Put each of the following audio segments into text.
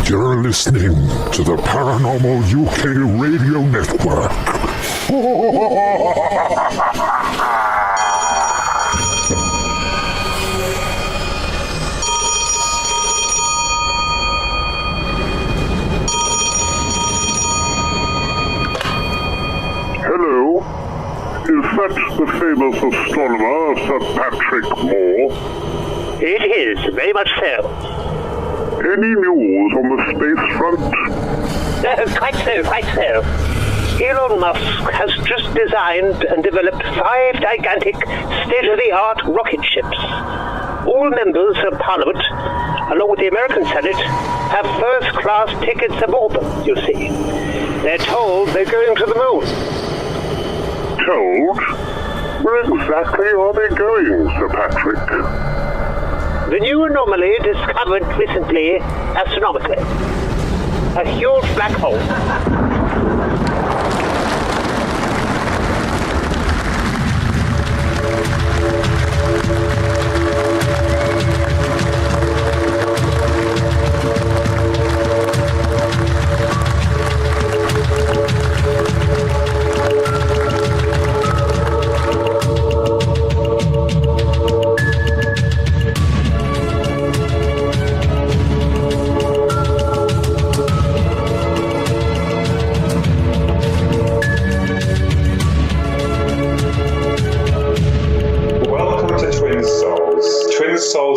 You're listening to the Paranormal UK Radio Network. Hello? Is that the famous astronomer, Sir Patrick Moore? It is, very much so. Any news on the space front? Quite so. Elon Musk has just designed and developed 5 gigantic, state-of-the-art rocket ships. All members of Parliament, along with the American Senate, have first-class tickets aboard them, you see. They're told they're going to the moon. Told? Where exactly are they going, Sir Patrick? The new anomaly discovered recently astronomically. A huge black hole.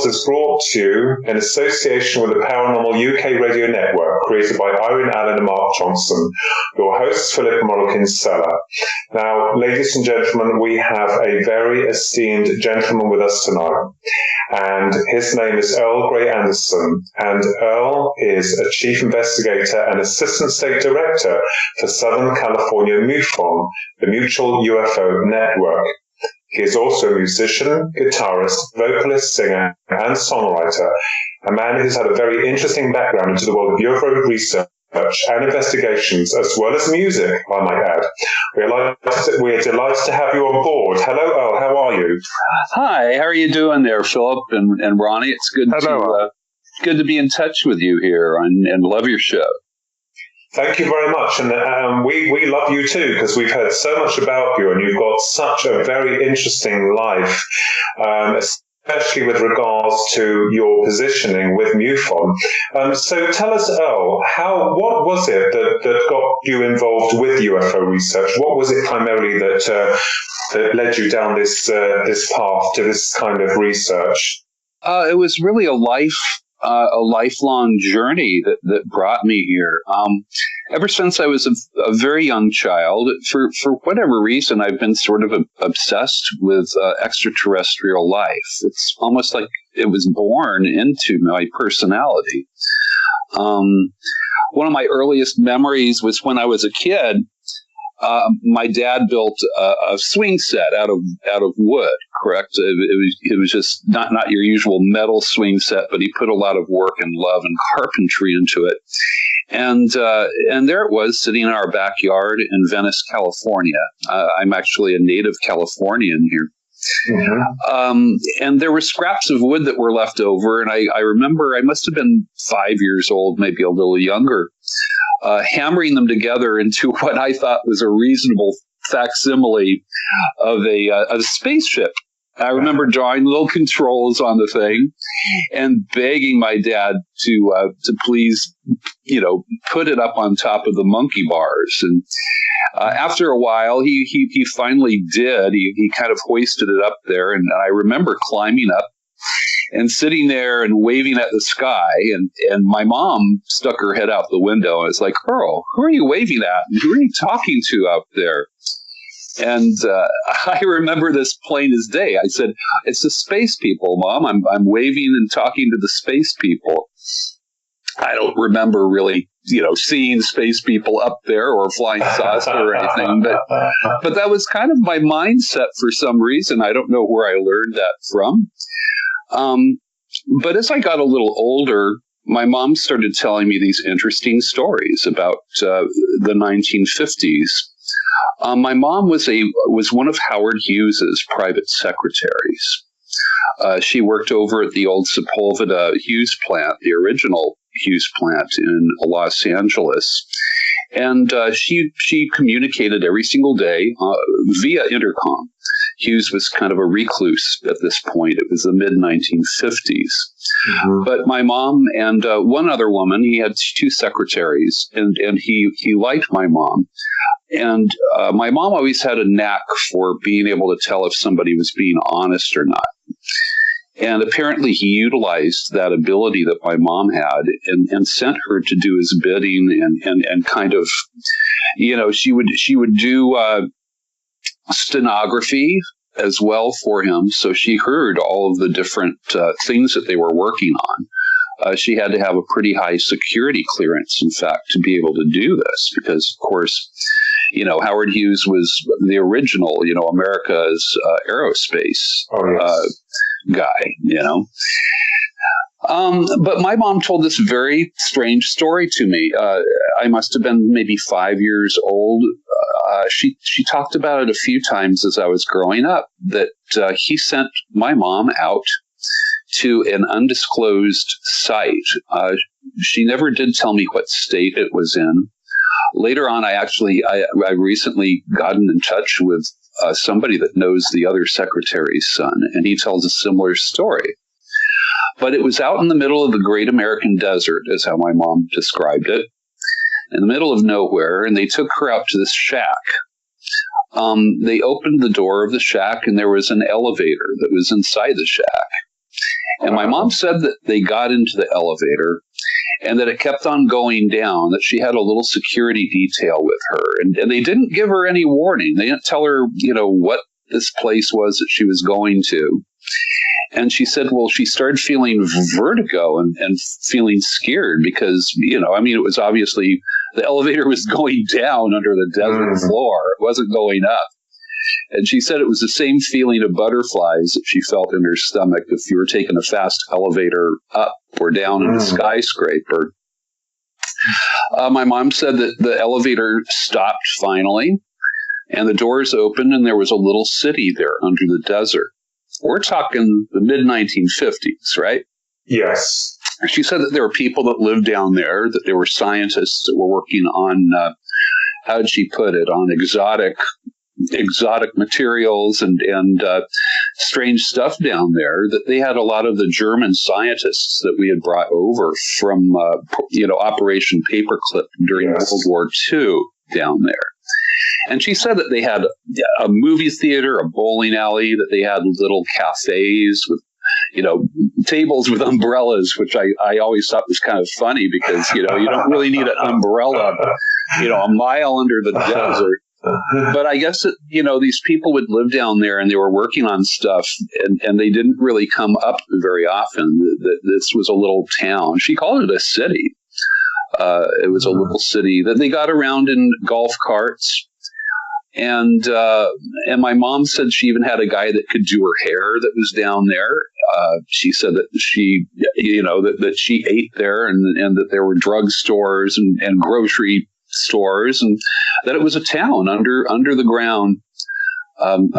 Is brought to you in association with the Paranormal UK Radio Network, created by Irene Allen and Mark Johnson. Your host, Philip Kinsella. Now, ladies and gentlemen, we have a very esteemed gentleman with us tonight, and his name is Earl Grey Anderson, and Earl is a chief investigator and assistant state director for Southern California MUFON, the Mutual UFO Network. He is also a musician, guitarist, vocalist, singer, and songwriter, a man who's had a very interesting background into the world of UFO research and investigations, as well as music, I might add. We're delighted to have you on board. Hello, Earl. How are you? Hi. How are you doing there, Philip and Ronnie? It's good good to be in touch with you here and love your show. Thank you very much, and we love you too, because we've heard so much about you, and you've got such a very interesting life, especially with regards to your positioning with MUFON. So tell us, Earl, what was it that got you involved with UFO research? What was it primarily that led you down this path to this kind of research? It was really a lifelong journey that brought me here. Ever since I was a very young child, for whatever reason, I've been sort of obsessed with extraterrestrial life. It's almost like it was born into my personality. One of my earliest memories was when I was a kid. My dad built a swing set out of wood. Correct. It was just not your usual metal swing set, but he put a lot of work and love and carpentry into it. And there it was, sitting in our backyard in Venice, California. I'm actually a native Californian here. Mm-hmm. And there were scraps of wood that were left over, and I remember I must have been 5 years old, maybe a little younger. Hammering them together into what I thought was a reasonable facsimile of a spaceship. I remember drawing little controls on the thing and begging my dad to please, put it up on top of the monkey bars. And after a while, he finally did. He kind of hoisted it up there, and I remember climbing up and sitting there and waving at the sky, and my mom stuck her head out the window and was like, "Earl, who are you waving at? And who are you talking to out there?" And I remember this plain as day. I said, "It's the space people, Mom. I'm waving and talking to the space people." I don't remember really, seeing space people up there or flying saucer or anything, but that was kind of my mindset for some reason. I don't know where I learned that from. But as I got a little older, my mom started telling me these interesting stories about the 1950s. My mom was one of Howard Hughes's private secretaries. She worked over at the old Sepulveda Hughes plant, the original Hughes plant in Los Angeles. And she communicated every single day via intercom. Hughes was kind of a recluse at this point. It was the mid-1950s. Mm-hmm. But my mom and one other woman, he had two secretaries, and he liked my mom. And my mom always had a knack for being able to tell if somebody was being honest or not. And apparently he utilized that ability that my mom had and sent her to do his bidding and kind of, she would do stenography as well for him. So she heard all of the different things that they were working on. She had to have a pretty high security clearance, in fact, to be able to do this because, of course, Howard Hughes was the original, America's aerospace guy, But my mom told this very strange story to me. I must have been maybe 5 years old. She talked about it a few times as I was growing up, that he sent my mom out to an undisclosed site. She never did tell me what state it was in. Later on, I recently gotten in touch with somebody that knows the other secretary's son, and he tells a similar story. But it was out in the middle of the Great American Desert, is how my mom described it, in the middle of nowhere, and they took her out to this shack. They opened the door of the shack, and there was an elevator that was inside the shack. And my mom said that they got into the elevator and that it kept on going down, that she had a little security detail with her. And they didn't give her any warning. They didn't tell her, what this place was that she was going to. And she said, well, she started feeling vertigo and feeling scared because, it was obviously the elevator was going down under the desert floor. It wasn't going up. And she said it was the same feeling of butterflies that she felt in her stomach if you were taking a fast elevator up or down in a skyscraper. My mom said that the elevator stopped finally, and the doors opened, and there was a little city there under the desert. We're talking the mid-1950s, right? Yes. She said that there were people that lived down there, that there were scientists that were working on, how did she put it, on exotic materials and strange stuff down there, that they had a lot of the German scientists that we had brought over from, Operation Paperclip during World War II down there. And she said that they had a movie theater, a bowling alley, that they had little cafes with, tables with umbrellas, which I always thought was kind of funny because, you don't really need an umbrella, a mile under the desert. But I guess that, these people would live down there and they were working on stuff and they didn't really come up very often. This was a little town. She called it a city. It was a little city that they got around in golf carts. And my mom said she even had a guy that could do her hair that was down there. She said that she, that she ate there and that there were drugstores and grocery stores, and that it was a town under the ground. And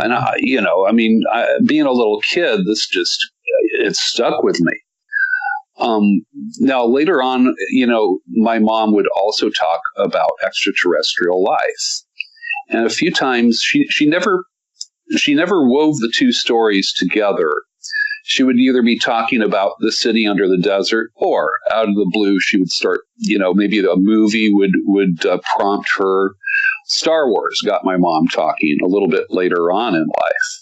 being a little kid, this just, it stuck with me. Now later on, my mom would also talk about extraterrestrial life, and a few times she never wove the two stories together. She would either be talking about the city under the desert, or out of the blue, she would start, maybe a movie would prompt her. Star Wars got my mom talking a little bit later on in life.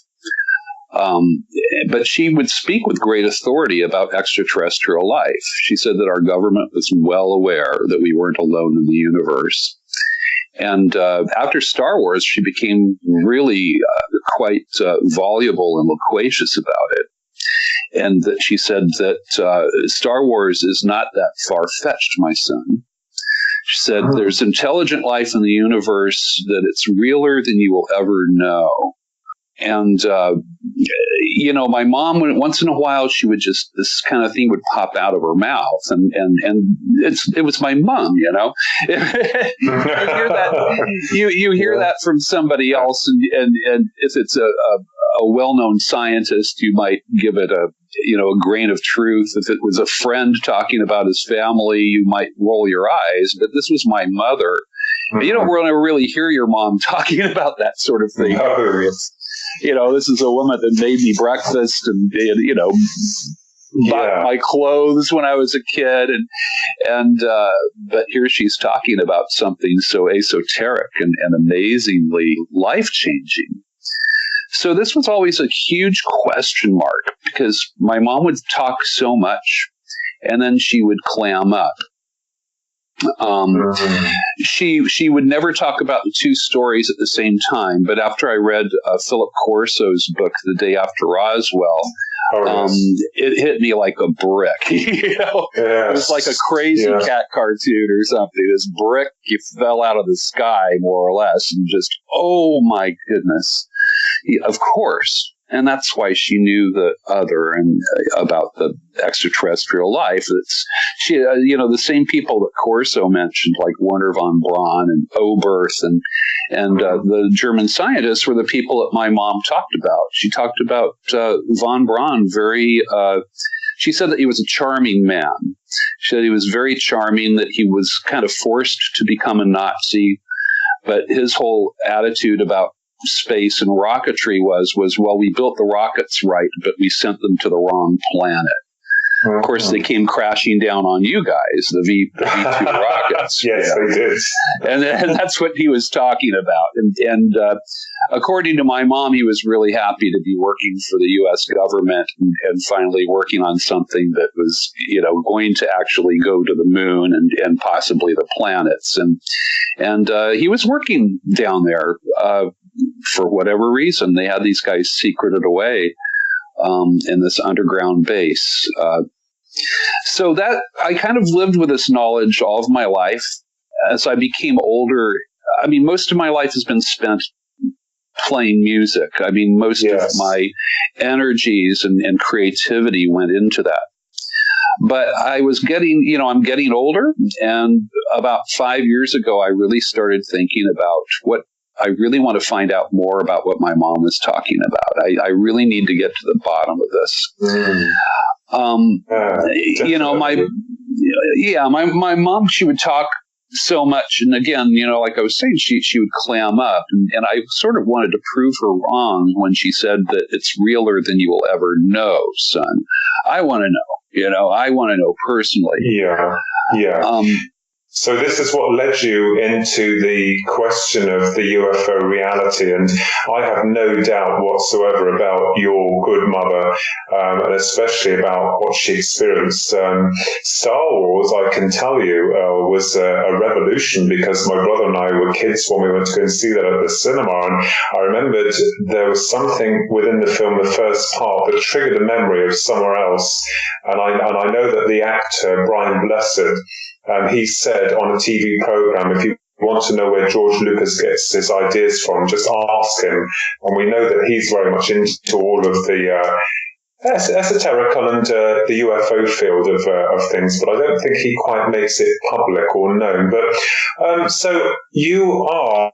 But she would speak with great authority about extraterrestrial life. She said that our government was well aware that we weren't alone in the universe. And after Star Wars, she became really quite voluble and loquacious about it. And that she said that Star Wars is not that far-fetched, my son. She said there's intelligent life in the universe, that it's realer than you will ever know. And, my mom, once in a while, she would just, this kind of thing would pop out of her mouth. And it was my mom, You hear that, you hear that from somebody else. And if it's a well-known scientist, you might give it a grain of truth. If it was a friend talking about his family, you might roll your eyes, but this was my mother. Mm-hmm. You don't really hear your mom talking about that sort of thing. No. This is a woman that made me breakfast and bought my clothes when I was a kid, but here she's talking about something so esoteric and amazingly life-changing. So this was always a huge question mark, because my mom would talk so much and then she would clam up. She would never talk about the two stories at the same time, but after I read Philip Corso's book, The Day After Roswell, it hit me like a brick. It was like a crazy cat cartoon or something. This brick, you fell out of the sky, more or less, and just, oh my goodness. Of course. And that's why she knew the other and about the extraterrestrial life. It's the same people that Corso mentioned, like Werner von Braun and Oberth and the German scientists, were the people that my mom talked about. She talked about von Braun she said that he was a charming man. She said he was very charming, that he was kind of forced to become a Nazi, but his whole attitude about space and rocketry was, well, we built the rockets right, but we sent them to the wrong planet. Of course, they came crashing down on you guys, the V2 rockets. Yes, they did. And that's what he was talking about. And according to my mom, he was really happy to be working for the U.S. government and finally working on something that was, going to actually go to the moon and possibly the planets. And he was working down there for whatever reason. They had these guys secreted away in this underground base. So that I kind of lived with this knowledge all of my life. As I became older, most of my life has been spent playing music. Most of my energies and creativity went into that. But I was I'm getting older, and about 5 years ago, I really started thinking about what I really want to find out more about what my mom was talking about. I really need to get to the bottom of this. My mom, she would talk so much. And again, like I was saying, she would clam up. And I sort of wanted to prove her wrong when she said that it's realer than you will ever know, son. I want to know, I want to know personally. Yeah. So this is what led you into the question of the UFO reality, and I have no doubt whatsoever about your good mother, and especially about what she experienced. Star Wars, I can tell you, was a revolution, because my brother and I were kids when we went to go and see that at the cinema, and I remembered there was something within the film, the first part, that triggered a memory of somewhere else, and I know that the actor, Brian Blessed, he said on a TV program, if you want to know where George Lucas gets his ideas from, just ask him. And we know that he's very much into all of the esoterical and the UFO field of things, but I don't think he quite makes it public or known. But so you are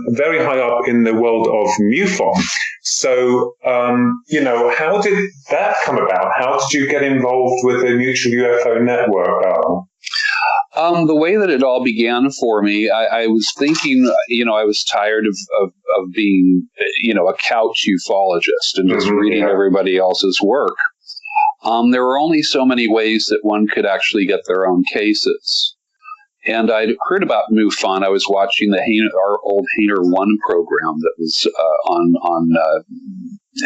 very high up in the world of MUFON. So, how did that come about? How did you get involved with the Mutual UFO Network? The way that it all began for me, I was thinking, I was tired of being, a couch ufologist and just reading everybody else's work. There were only so many ways that one could actually get their own cases. And I'd heard about MUFON. I was watching our old Hainer 1 program that was on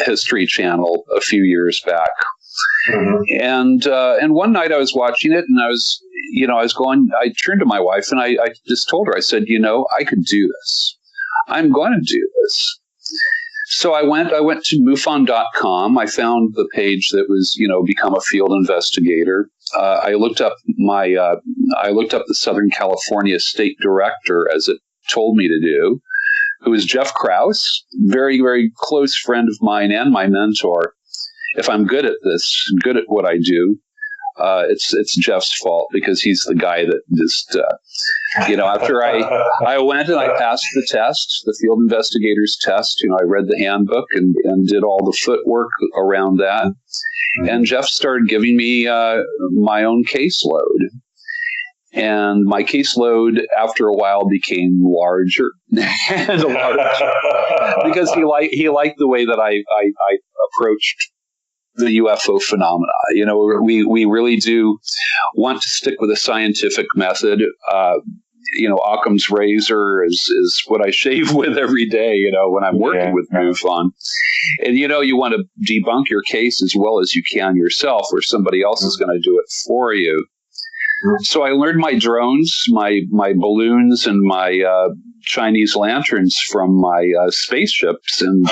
History Channel a few years back. Mm-hmm. And one night I was watching it, and I turned to my wife and I just told her, I said, I could do this. I'm going to do this. So I went to MUFON.com. I found the page that was, become a field investigator. I looked up the Southern California State Director, as it told me to do, who is Jeff Krause, very, very close friend of mine and my mentor. If I'm good at this, good at what I do, it's Jeff's fault because he's the guy that just, after I went and I passed the test, the field investigator's test, I read the handbook and did all the footwork around that. Mm-hmm. And Jeff started giving me my own caseload. And my caseload, after a while, became larger and larger because he liked the way that I approached the UFO phenomena. We really do want to stick with a scientific method. Occam's razor is what I shave with every day, when I'm working with MUFON. And, you want to debunk your case as well as you can yourself, or somebody else is going to do it for you. So I learned my drones, my balloons, and my Chinese lanterns from my spaceships. And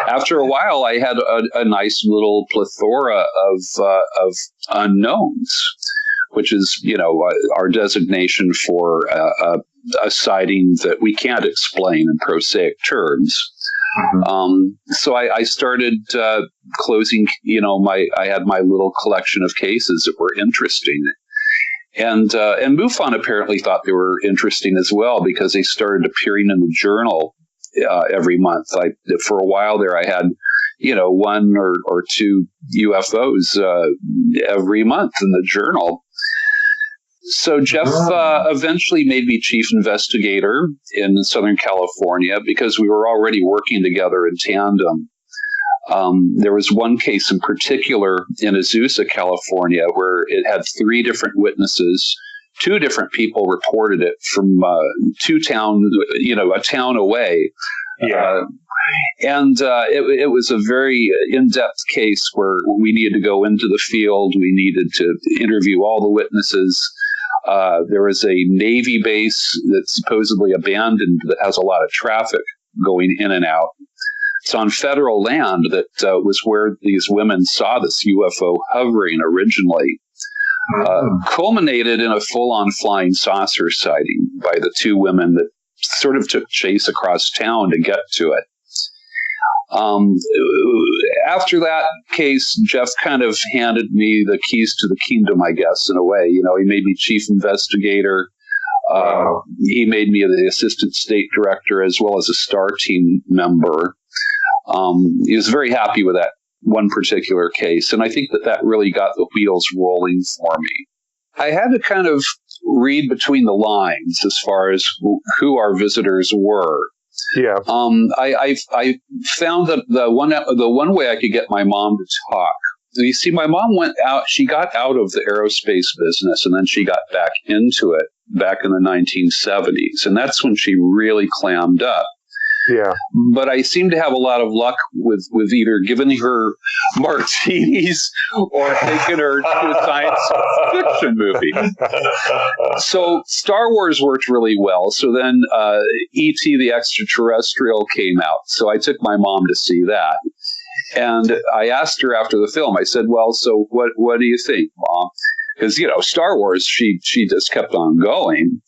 after a while, I had a nice little plethora of unknowns, which is, our designation for a sighting that we can't explain in prosaic terms. Mm-hmm. So I started closing, I had my little collection of cases that were interesting. And MUFON apparently thought they were interesting as well because they started appearing in the journal every month. For a while there, I had, one or two UFOs every month in the journal. So Jeff eventually made me chief investigator in Southern California because we were already working together in tandem. There was one case in particular in Azusa, California, where it had 3 different witnesses. 2 different people reported it from a town away. Yeah. It was a very in-depth case where we needed to go into the field. We needed to interview all the witnesses. There was a Navy base that's supposedly abandoned that has a lot of traffic going in and out. It's on federal land that was where these women saw this UFO hovering originally. Culminated in a full-on flying saucer sighting by the 2 women that sort of took chase across town to get to it. After that case, Jeff kind of handed me the keys to the kingdom, I guess, in a way. He made me chief investigator. He made me the assistant state director as well as a STAR team member. He was very happy with that one particular case, and I think that really got the wheels rolling for me. I had to kind of read between the lines as far as who our visitors were. Yeah. I found that the one way I could get my mom to talk. You see, my mom went out. She got out of the aerospace business, and then she got back into it back in the 1970s, and that's when she really clammed up. Yeah. But I seem to have a lot of luck with either giving her martinis or taking her to a science fiction movie. So Star Wars worked really well. So then E.T. the Extraterrestrial came out. So I took my mom to see that. And I asked her after the film, I said, well, so what do you think, Mom? Because, Star Wars, she just kept on going.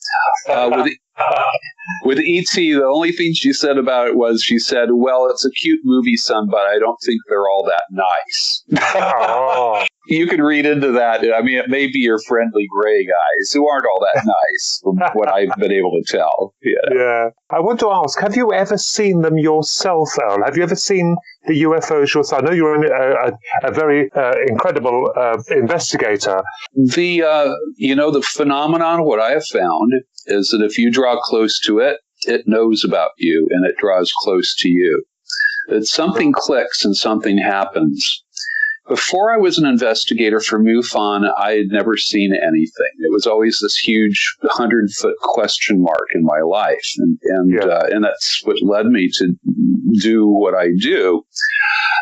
With E.T., the only thing she said about it was, she said, well, it's a cute movie, son, but I don't think they're all that nice. Oh. You can read into that. I mean, it may be your friendly gray guys who aren't all that nice, from what I've been able to tell. Yeah. I want to ask, have you ever seen them yourself, Earl? Have you ever seen the UFOs yourself? I know you're a very incredible investigator. The phenomenon, what I have found is that if you draw close to it, it knows about you and it draws close to you. That something clicks and something happens. Before I was an investigator for MUFON, I had never seen anything. It was always this huge 100-foot question mark in my life. And that's what led me to do what I do.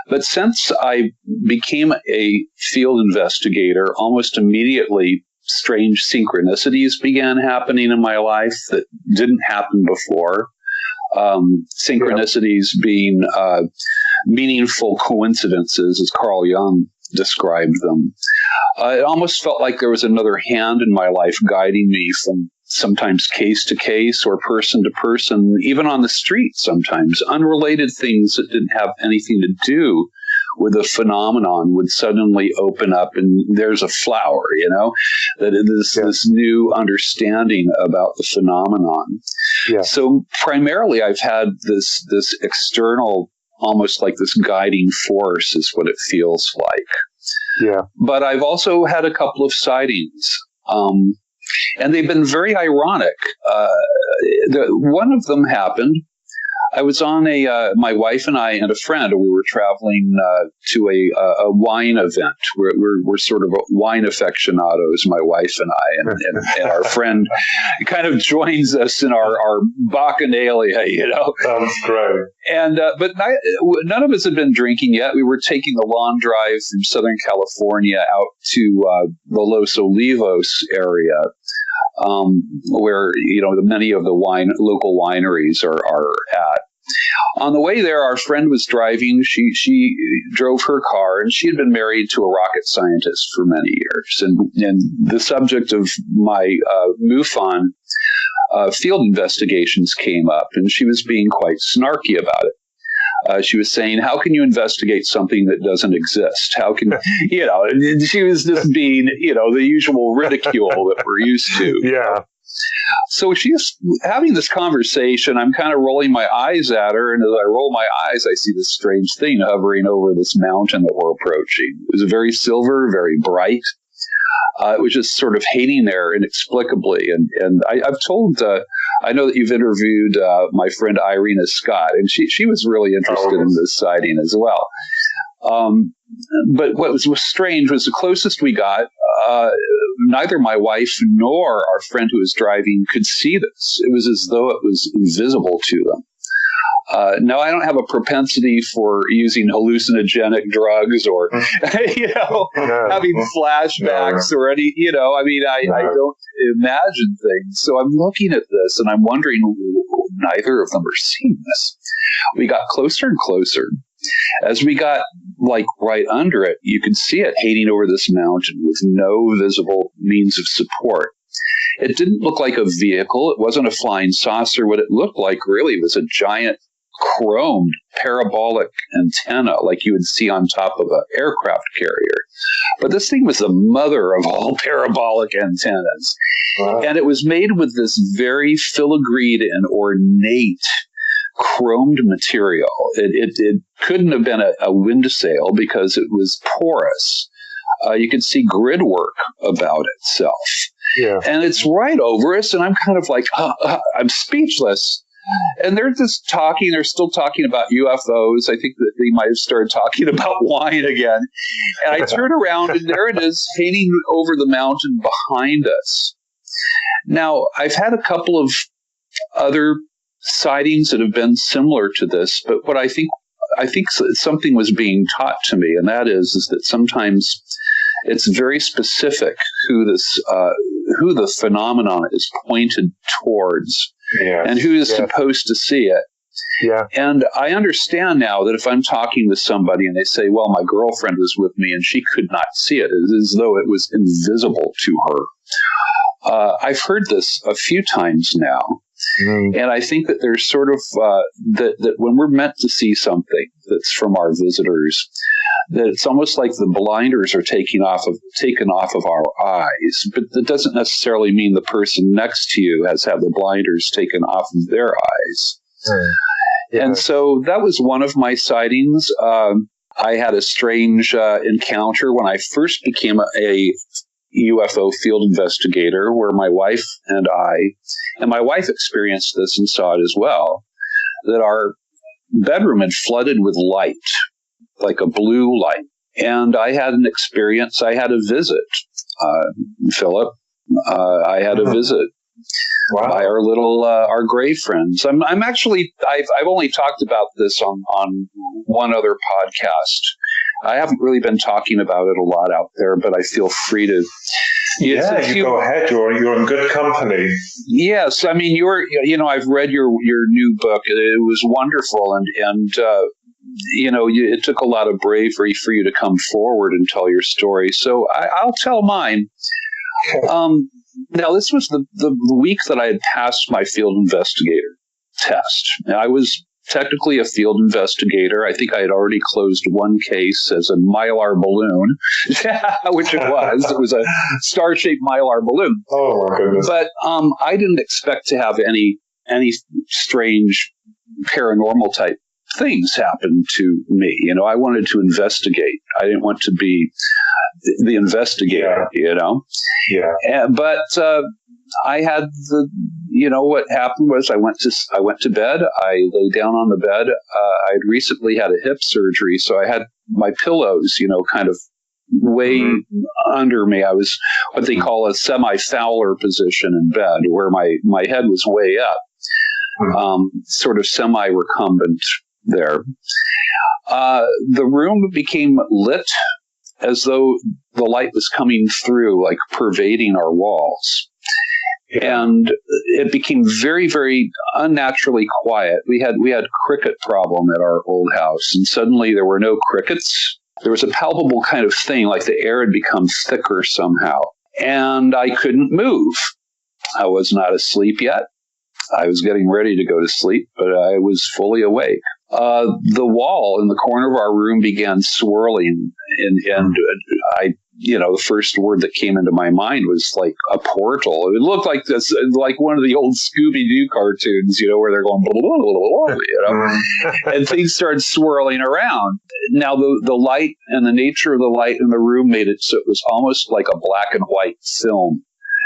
But since I became a field investigator, almost immediately, strange synchronicities began happening in my life that didn't happen before. Synchronicities being meaningful coincidences, as Carl Jung described them. It almost felt like there was another hand in my life guiding me from sometimes case to case or person to person, even on the street sometimes, unrelated things that didn't have anything to do where the phenomenon would suddenly open up and there's a flower, that is this new understanding about the phenomenon. Yeah. So primarily I've had this external, almost like this guiding force is what it feels like. Yeah. But I've also had a couple of sightings, and they've been very ironic. One of them happened. I was on my wife and I and a friend, we were traveling to a wine event. We're sort of wine aficionados, my wife and I, and our friend kind of joins us in our bacchanalia, Sounds great. And but none of us had been drinking yet. We were taking a long drive from Southern California out to the Los Olivos area, where many of the local wineries are at. On the way there, our friend was driving. She drove her car, and she had been married to a rocket scientist for many years. And the subject of my MUFON field investigations came up, and she was being quite snarky about it. She was saying, how can you investigate something that doesn't exist? How can, she was just being, the usual ridicule that we're used to. Yeah. So she's having this conversation. I'm kind of rolling my eyes at her. And as I roll my eyes, I see this strange thing hovering over this mountain that we're approaching. It was very silver, very bright. It was just sort of hanging there inexplicably. And I've told, I know that you've interviewed my friend Irina Scott, and she was really interested in this sighting as well. But what was strange was the closest we got, neither my wife nor our friend who was driving could see this. It was as though it was invisible to them. Now, I don't have a propensity for using hallucinogenic drugs or, having flashbacks or any, I don't imagine things. So I'm looking at this and I'm wondering, neither of them are seeing this. We got closer and closer. As we got right under it, you could see it hanging over this mountain with no visible means of support. It didn't look like a vehicle. It wasn't a flying saucer. What it looked like really was a giant chromed parabolic antenna like you would see on top of an aircraft carrier. But this thing was the mother of all parabolic antennas. Wow. And it was made with this very filigreed and ornate chromed material. It couldn't have been a wind sail because it was porous. You could see grid work about itself. Yeah. And it's right over us, and I'm kind of like, I'm speechless. And they're just talking. They're still talking about UFOs. I think that they might have started talking about wine again. And I turn around, and there it is, hanging over the mountain behind us. Now, I've had a couple of other sightings that have been similar to this, but what I think something was being taught to me, and that is that sometimes it's very specific who the phenomenon is pointed towards, and who is supposed to see it. Yeah. And I understand now that if I'm talking with somebody and they say, well, my girlfriend was with me and she could not see it, as though it was invisible to her. I've heard this a few times now. Mm-hmm. And I think that there's sort of that when we're meant to see something that's from our visitors, that it's almost like the blinders are taken off of our eyes. But that doesn't necessarily mean the person next to you has had the blinders taken off of their eyes. Yeah. And so that was one of my sightings. I had a strange encounter when I first became a UFO field investigator, where my wife and my wife experienced this and saw it as well, that our bedroom had flooded with light, like a blue light. And I had an experience. I had a visit, Philip. I had a visit by our little, our grave friends. I'm actually, I've only talked about this on one other podcast. I haven't really been talking about it a lot out there, but I feel free to. You go ahead. You're in good company. Yes, I mean I've read your new book. It was wonderful, and it took a lot of bravery for you to come forward and tell your story. So I'll tell mine. Now, this was the week that I had passed my field investigator test. Now, I was technically a field investigator. I think I had already closed one case as a Mylar balloon, which it was. It was a star-shaped Mylar balloon. Oh, my goodness. But I didn't expect to have any strange paranormal type things happen to me. You know, I wanted to investigate. I didn't want to be the investigator, you know? Yeah. But I had what happened was I went to bed. I lay down on the bed. I'd recently had a hip surgery, so I had my pillows, kind of way under me. I was what they call a semi-Fowler position in bed, where my head was way up, sort of semi-recumbent there. The room became lit as though the light was coming through, like pervading our walls. Yeah. And it became very, very unnaturally quiet. We had cricket problem at our old house, and suddenly there were no crickets. There was a palpable kind of thing, like the air had become thicker somehow. And I couldn't move. I was not asleep yet. I was getting ready to go to sleep, but I was fully awake. The wall in the corner of our room began swirling, and I, the first word that came into my mind was like a portal. It looked like this, like one of the old Scooby-Doo cartoons, where they're going, blah, blah, blah, blah, and things started swirling around. Now, the light and the nature of the light in the room made it so it was almost like a black and white film.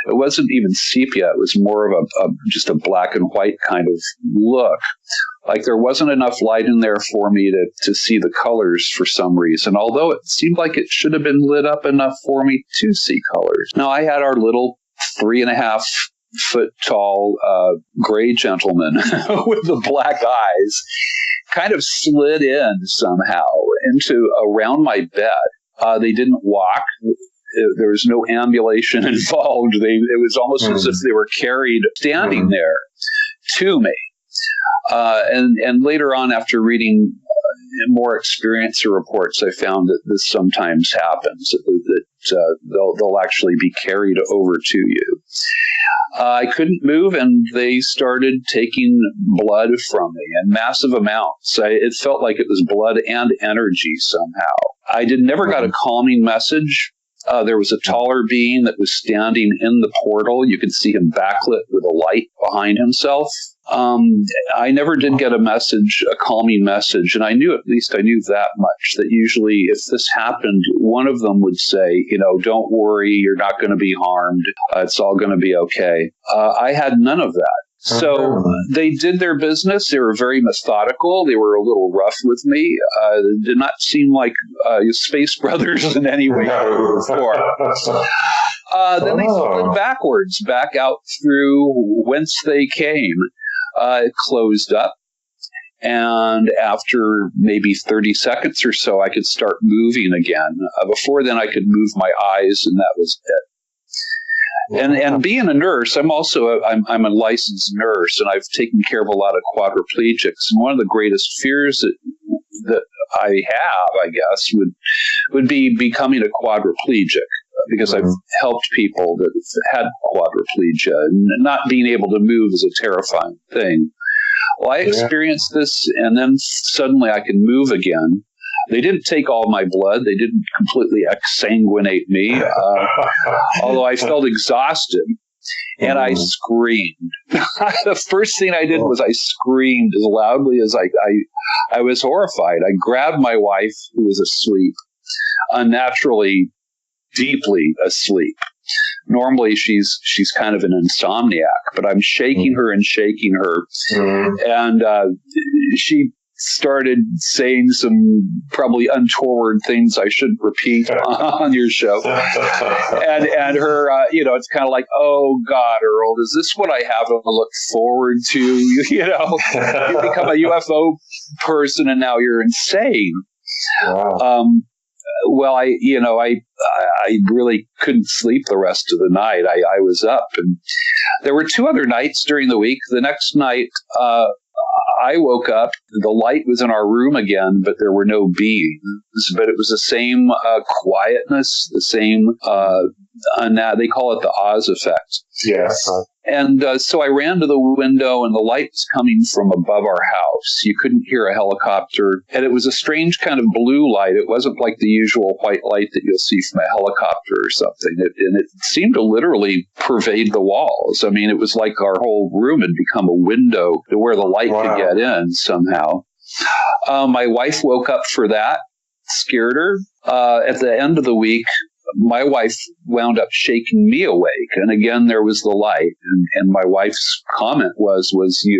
It wasn't even sepia. It was more of just a black and white kind of look. Like there wasn't enough light in there for me to see the colors for some reason, although it seemed like it should have been lit up enough for me to see colors. Now, I had our little 3.5 foot tall gray gentleman with the black eyes kind of slid in somehow around my bed. They didn't walk. There was no ambulation involved. It was almost as if they were carried standing there to me. And later on, after reading more experiencer reports, I found that this sometimes happens, that they'll actually be carried over to you. I couldn't move, and they started taking blood from me in massive amounts. It felt like it was blood and energy somehow. I never got a calming message. There was a taller being that was standing in the portal. You could see him backlit with a light behind himself. I never did get a calming message, and I knew that much, that usually if this happened, one of them would say, don't worry, you're not going to be harmed. It's all going to be okay. I had none of that. So they did their business. They were very methodical. They were a little rough with me. They did not seem like Space Brothers in any way before. Then they slid backwards, back out through whence they came. It closed up. And after maybe 30 seconds or so, I could start moving again. Before then, I could move my eyes, and that was it. And being a nurse, I'm a licensed nurse, and I've taken care of a lot of quadriplegics. And one of the greatest fears that I have, I guess, would be becoming a quadriplegic, because I've helped people that have had quadriplegia, and not being able to move is a terrifying thing. Well, I experienced this, and then suddenly I can move again. They didn't take all my blood. They didn't completely exsanguinate me, although I felt exhausted, and I screamed. The first thing I did was I screamed as loudly as I was horrified. I grabbed my wife, who was asleep, unnaturally, deeply asleep. Normally, she's kind of an insomniac, but I'm shaking her, and she started saying some probably untoward things I shouldn't repeat on your show. And her, it's kind of like, oh, God, Earl, is this what I have to look forward to? You become a UFO person, and now you're insane. Wow. Well, I really couldn't sleep the rest of the night. I was up, and there were 2 other nights during the week. The next night, I woke up. The light was in our room again, but there were no beings. But it was the same quietness, the same, they call it the Oz effect. Yes. And so I ran to the window, and the light was coming from above our house. You couldn't hear a helicopter, and it was a strange kind of blue light. It wasn't like the usual white light that you'll see from a helicopter or something. And it seemed to literally pervade the walls. I mean, it was like our whole room had become a window to where the light could get in somehow. My wife woke up for that, scared her. At the end of the week, my wife wound up shaking me awake. And again, there was the light. And my wife's comment was,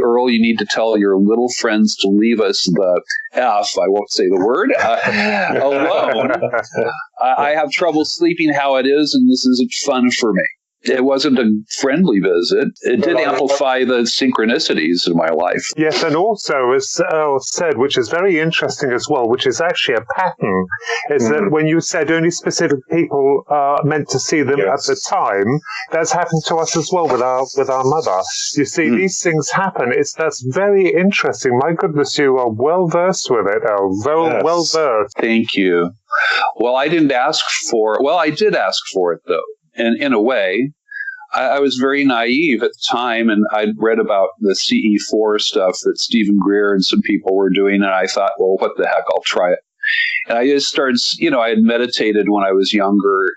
Earl, you need to tell your little friends to leave us the F, I won't say the word, alone. I have trouble sleeping how it is, and this isn't fun for me. It wasn't a friendly visit. It did amplify the synchronicities in my life. Yes, and also, as Earl said, which is very interesting as well, which is actually a pattern, is that when you said only specific people are meant to see them at the time, that's happened to us as well with our mother. You see, these things happen. That's very interesting. My goodness, you are well versed with it, Earl. Well versed. Thank you. Well, I did ask for it, though. And in a way, I was very naive at the time, and I'd read about the CE4 stuff that Stephen Greer and some people were doing, and I thought, well, what the heck, I'll try it. And I just started, I had meditated when I was younger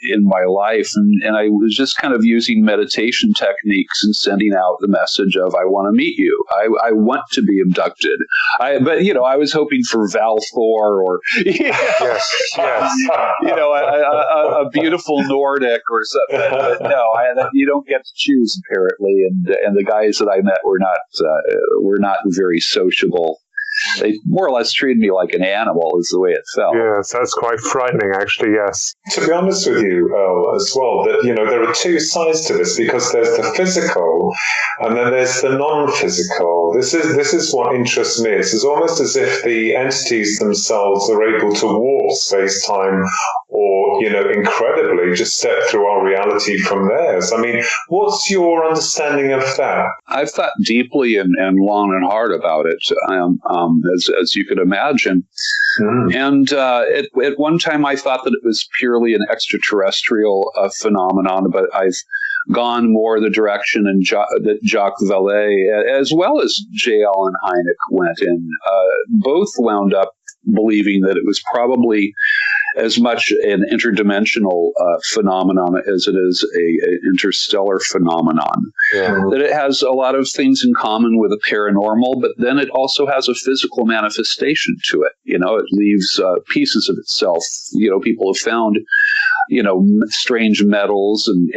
in my life, and I was just kind of using meditation techniques and sending out the message of, I want to meet you. I want to be abducted. But I was hoping for Val Thor or, a beautiful Nordic or something. But no, you don't get to choose, apparently. And the guys that I met were not very sociable. They more or less treated me like an animal, is the way it felt. Yes, that's quite frightening, actually, yes. To be honest with you, Earl, as well, that there are two sides to this, because there's the physical and then there's the non-physical. This is what interests me. It's almost as if the entities themselves are able to warp space-time or, incredibly just step through our reality from theirs. I mean, what's your understanding of that? I've thought deeply and long and hard about it, as you could imagine. And at one time, I thought that it was purely an extraterrestrial phenomenon, but I've gone more the direction that Jacques Vallée, as well as J. Allen Hynek, went in. Both wound up believing that it was probably as much an interdimensional phenomenon as it is an interstellar phenomenon. That it has a lot of things in common with the paranormal, but then it also has a physical manifestation to it. It leaves pieces of itself. People have found, strange metals and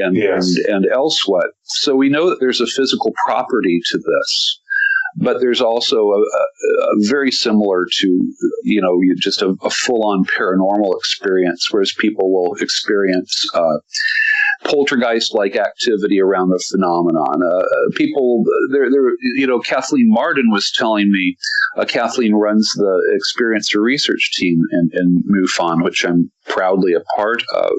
else what. So we know that there's a physical property to this. But there's also a very similar to, just a full-on paranormal experience, whereas people will experience poltergeist-like activity around the phenomenon. Kathleen Martin was telling me, Kathleen runs the experiencer research team in MUFON, which I'm proudly a part of.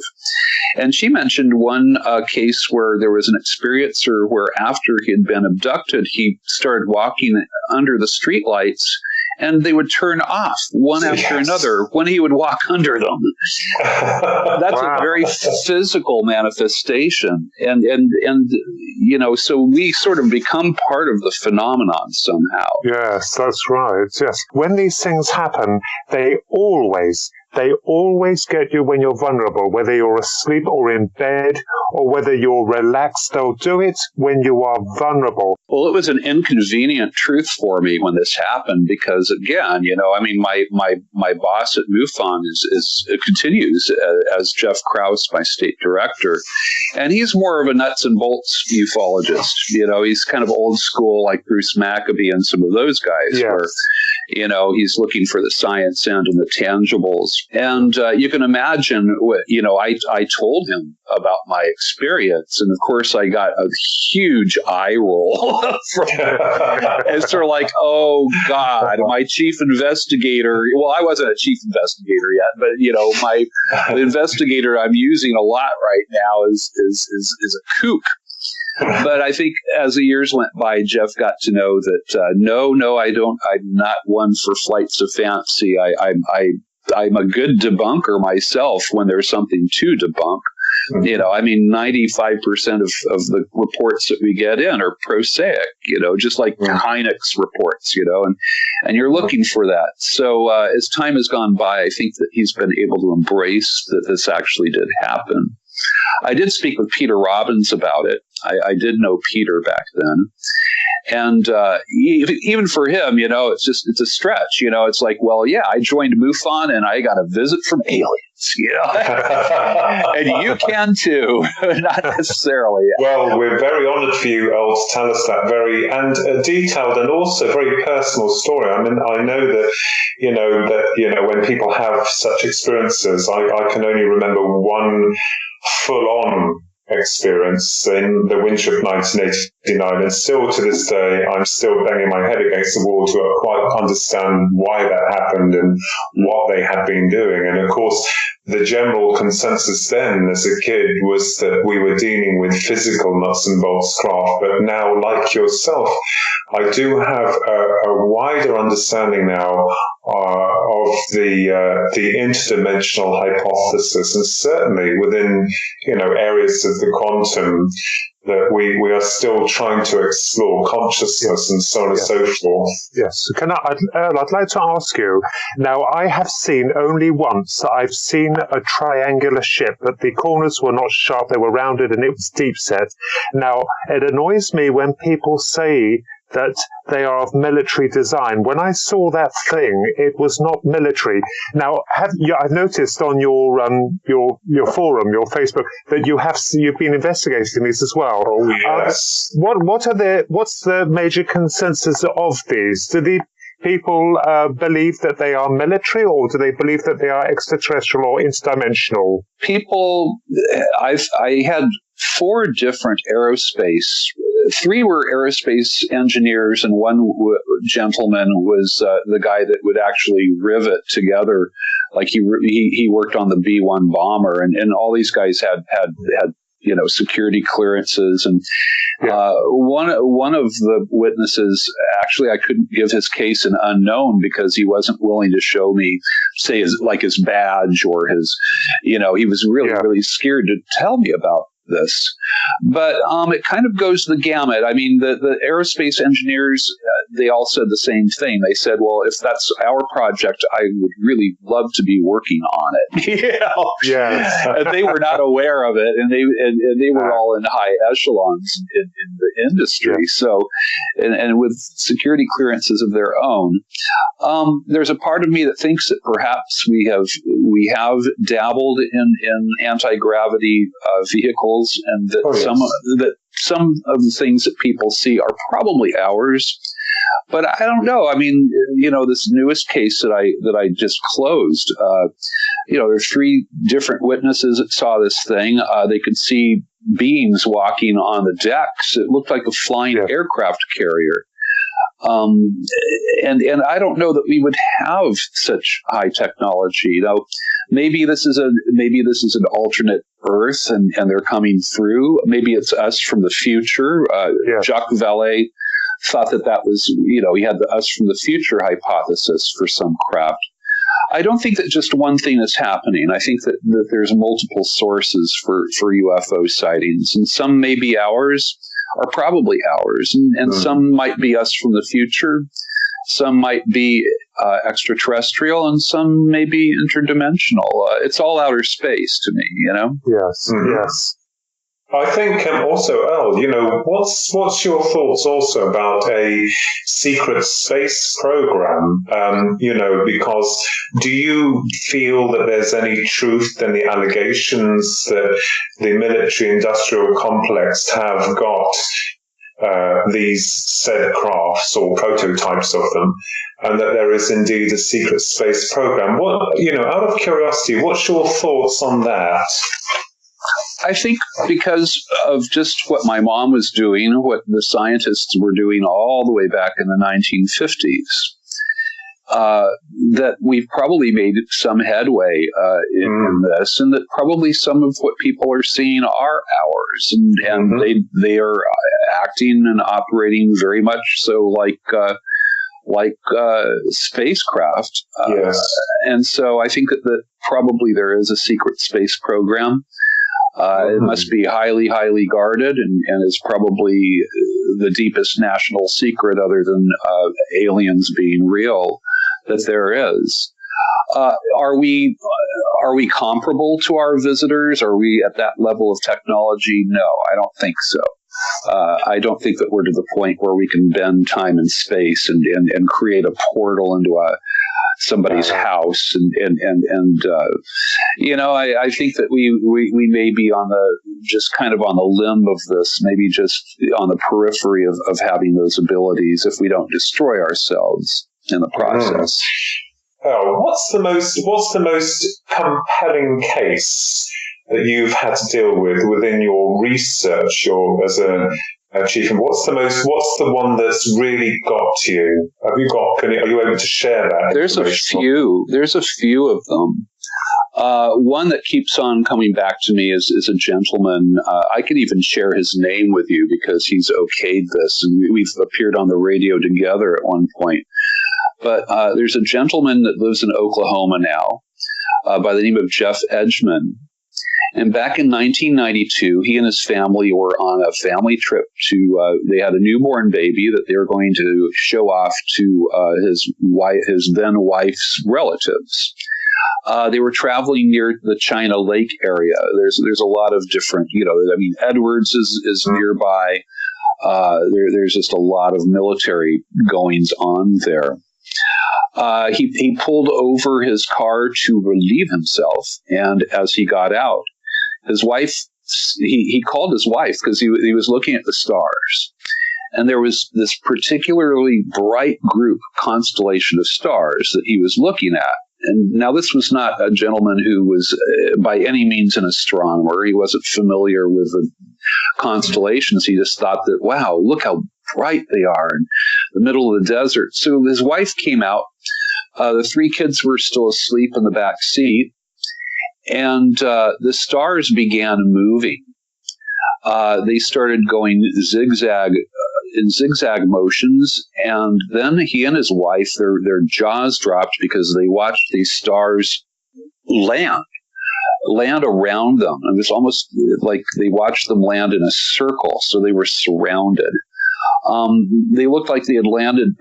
And she mentioned one case where there was an experiencer where after he had been abducted, he started walking under the streetlights, and they would turn off one after another when he would walk under them. That's a very physical manifestation. And so we sort of become part of the phenomenon somehow. Yes, that's right. Yes. When these things happen, they always get you when you're vulnerable, whether you're asleep or in bed or whether you're relaxed. They'll do it when you are vulnerable. Well, it was an inconvenient truth for me when this happened because, again, my boss at MUFON continues as Jeff Krause, my state director, and he's more of a nuts and bolts ufologist. He's kind of old school, like Bruce Maccabee and some of those guys, where he's looking for the science end and the tangibles. And you can imagine, I told him about my experience, and of course I got a huge eye roll. It's sort of like, oh God, my chief investigator. Well, I wasn't a chief investigator yet, but the investigator I'm using a lot right now is a kook. But I think as the years went by, Jeff got to know that no, I don't. I'm not one for flights of fancy. I'm a good debunker myself when there's something to debunk. You know, I mean, 95% of the reports that we get in are prosaic, you know, just like Hynek's reports, you know, and you're looking for that. So as time has gone by, I think that he's been able to embrace that this actually did happen. I did speak with Peter Robbins about it. I did know Peter back then. And even for him, you know, it's a stretch. You know, it's like, well, yeah, I joined MUFON and I got a visit from aliens, you know, and you can too, not necessarily. Well, we're very honored for you, Earl, to tell us that very detailed and also very personal story. I mean, I know that when people have such experiences, I can only remember one full-on experience in the winter of 1989, and still to this day I'm still banging my head against the wall to quite understand why that happened and what they had been doing. And of course the general consensus then as a kid was that we were dealing with physical nuts and bolts craft, but now, like yourself, I do have a wider understanding now of the interdimensional hypothesis, and certainly within areas of the quantum that we are still trying to explore consciousness and so on and so forth. Yes. Earl, I'd like to ask you, now I have seen only once, I've seen a triangular ship, but the corners were not sharp, they were rounded and it was deep set. Now, it annoys me when people say that they are of military design. When I saw that thing, it was not military. Now, I've noticed on your forum, your Facebook, that you've been investigating these as well. Oh yes. What's the major consensus of these? Do the people believe that they are military, or do they believe that they are extraterrestrial or interdimensional? People, I had 4 different aerospace. 3 were aerospace engineers, and one gentleman was the guy that would actually rivet together. Like he worked on the B-1 bomber, and all these guys had security clearances. And one of the witnesses, actually, I couldn't give his case an unknown because he wasn't willing to show me, say, his badge or his, he was really scared to tell me about this. But it kind of goes the gamut. I mean, the aerospace engineers, they all said the same thing. They said, well, if that's our project, I would really love to be working on it. Yes. And they were not aware of it, and they were all in high echelons in the industry. Yeah. So, and with security clearances of their own, there's a part of me that thinks that perhaps we have dabbled in anti-gravity vehicles, and that some of the things that people see are probably ours. But I don't know. I mean, this newest case that I just closed, there are 3 different witnesses that saw this thing. They could see beings walking on the decks. It looked like a flying aircraft carrier. And I don't know that we would have such high technology. Maybe this is an alternate Earth, and they're coming through. Maybe it's us from the future. Jacques Vallée thought that was, he had the us from the future hypothesis for some craft. I don't think that just one thing is happening. I think that there's multiple sources for UFO sightings, and some may be ours, are probably ours, and some might be us from the future, some might be extraterrestrial, and some may be interdimensional. It's all outer space to me, Yes, yes. I think also, Earl, what's your thoughts also about a secret space program? Because do you feel that there's any truth in the allegations that the military-industrial complex have got these said crafts or prototypes of them, and that there is indeed a secret space program? Out of curiosity, what's your thoughts on that? I think because of just what my mom was doing, what the scientists were doing all the way back in the 1950s, that we've probably made some headway in this, and that probably some of what people are seeing are ours, and they are acting and operating very much so like spacecraft. Yes. And so I think that probably there is a secret space program. It must be highly, highly guarded, and is probably the deepest national secret, other than aliens being real, that there is. Are we comparable to our visitors? Are we at that level of technology? No, I don't think so. I don't think that we're to the point where we can bend time and space and create a portal into somebody's house, and I think that we may be just kind of on the limb of this, maybe just on the periphery of having those abilities if we don't destroy ourselves in the process. Oh, what's the most compelling case that you've had to deal with within your research, or as a chief? And what's the one that's really got to you? Are you able to share that? There's a few of them. One that keeps on coming back to me is a gentleman. I could even share his name with you because he's okayed this, and we've appeared on the radio together at one point. But there's a gentleman that lives in Oklahoma now by the name of Jeff Edgman. And back in 1992, he and his family were on a family trip they had a newborn baby that they were going to show off to his then wife's relatives. They were traveling near the China Lake area. There's a lot of different, Edwards is nearby. There's just a lot of military goings on there. He pulled over his car to relieve himself, and as he got out, his wife, he called his wife because he was looking at the stars, and there was this particularly bright constellation of stars that he was looking at. And now this was not a gentleman who was by any means an astronomer. He wasn't familiar with the constellations. He just thought that, wow, look how bright they are in the middle of the desert. So his wife came out. The three kids were still asleep in the back seat, and the stars began moving. They started going in zigzag motions, and then he and his wife, their jaws dropped because they watched these stars land around them. It was almost like they watched them land in a circle, so they were surrounded. They looked like they had landed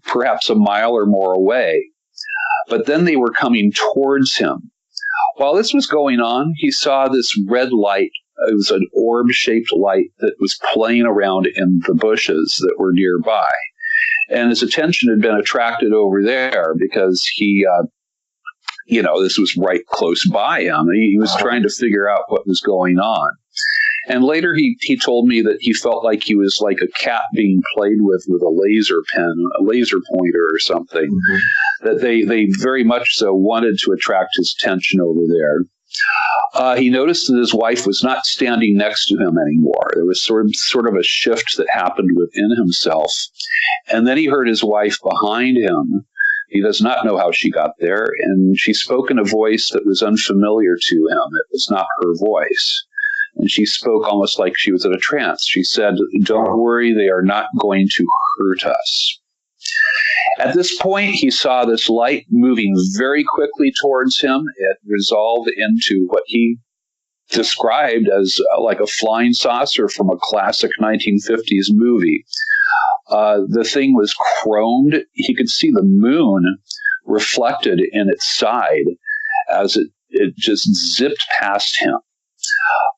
perhaps a mile or more away, but then they were coming towards him. While this was going on, he saw this red light. It was an orb-shaped light that was playing around in the bushes that were nearby. And his attention had been attracted over there because he, this was right close by him. He was trying to figure out what was going on. And later he told me that he felt like he was like a cat being played with a laser pen, a laser pointer or something, that they very much so wanted to attract his attention over there. He noticed that his wife was not standing next to him anymore. There was sort of a shift that happened within himself. And then he heard his wife behind him. He does not know how she got there, and she spoke in a voice that was unfamiliar to him. It was not her voice. And she spoke almost like she was in a trance. She said, "Don't worry, they are not going to hurt us." At this point, he saw this light moving very quickly towards him. It resolved into what he described as like a flying saucer from a classic 1950s movie. The thing was chromed. He could see the moon reflected in its side as it just zipped past him.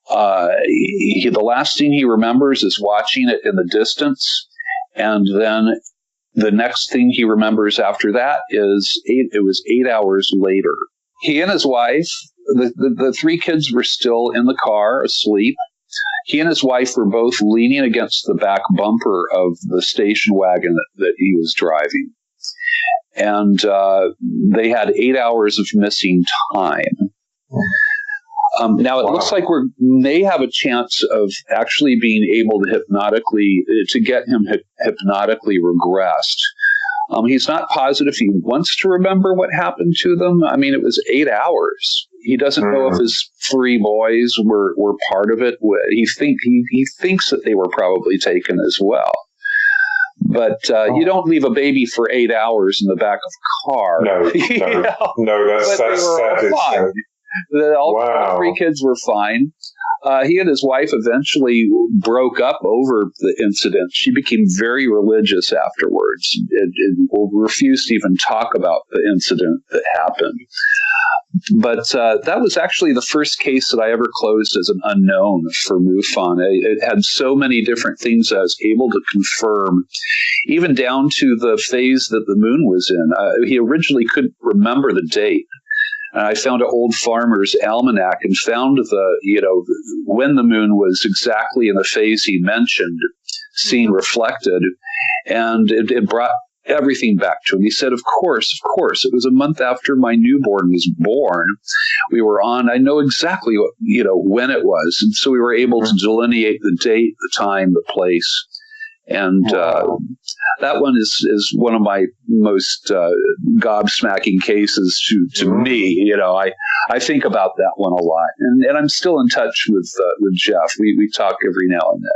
The last thing he remembers is watching it in the distance, and then the next thing he remembers after that is it was 8 hours later. He and his wife, the three kids were still in the car asleep. He and his wife were both leaning against the back bumper of the station wagon that he was driving. And they had 8 hours of missing time. Now, it looks like we may have a chance of actually being able to get him hypnotically regressed. He's not positive he wants to remember what happened to them. I mean, it was 8 hours. He doesn't know if his three boys were part of it. He thinks that they were probably taken as well. But you don't leave a baby for 8 hours in the back of a car. No, that is All three kids were fine. He and his wife eventually broke up over the incident. She became very religious afterwards and refused to even talk about the incident that happened. But that was actually the first case that I ever closed as an unknown for MUFON. It had so many different things I was able to confirm, even down to the phase that the moon was in. He originally couldn't remember the date. And I found an old farmer's almanac and found when the moon was exactly in the phase he mentioned, seen reflected, and it brought everything back to him. He said, of course, it was a month after my newborn was born. We were on, I know exactly when it was. And so we were able to delineate the date, the time, the place. And that one is one of my most gobsmacking cases to me. I think about that one a lot. And I'm still in touch with Jeff. We talk every now and then.